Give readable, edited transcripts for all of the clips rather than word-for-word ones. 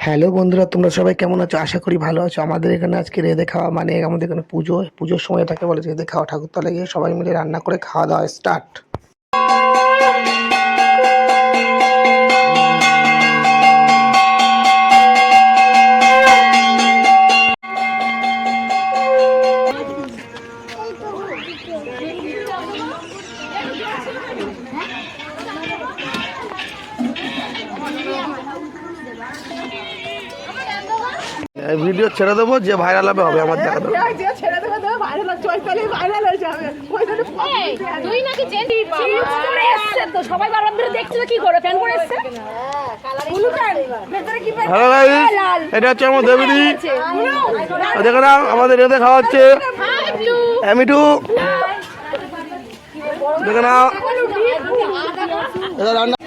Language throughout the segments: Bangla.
হ্যালো বন্ধুরা, তোমরা সবাই কেমন আছো? আশা করি ভালো আছো। আমাদের এখানে আজকে রেঁধে খাওয়া মানে আমাদের এখানে পুজোর সময় এটাকে বলে রেঁধে খাওয়া। ঠাকুরতলায় গিয়ে সবাই মিলে রান্না করে খাওয়া দাওয়া স্টার্ট। ভিডিও ছেড়ে দেবো, যে ভাইরাল হবে হবে আমার দেখা দেবো। এটা হচ্ছে আমার দেবীদি, দেখে না আমাদের রেঁধে খাওয়া হচ্ছে। এমিটু দেখে না রান্না।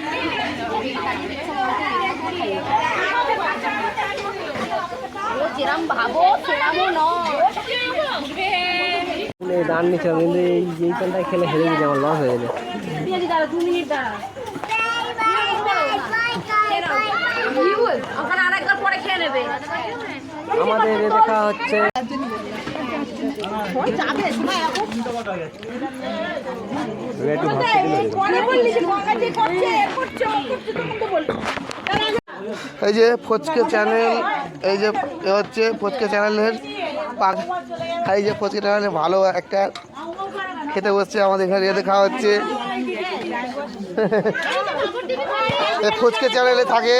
দান নিচ্ছিলাম কিন্তু এই চালটায় খেলে হেরে গেছে, আমার লস হয়ে গেছে। আমাদের দেখা হচ্ছে এই যে ফচকে চ্যানেল, এই যে হচ্ছে ফচকে চ্যানেলের এই যে ফচকে চ্যানেলে ভালো একটা খেতে বসছে। আমাদের এখানে রেঁধে খাওয়া হচ্ছে। ফচকে চ্যানেলে থাকে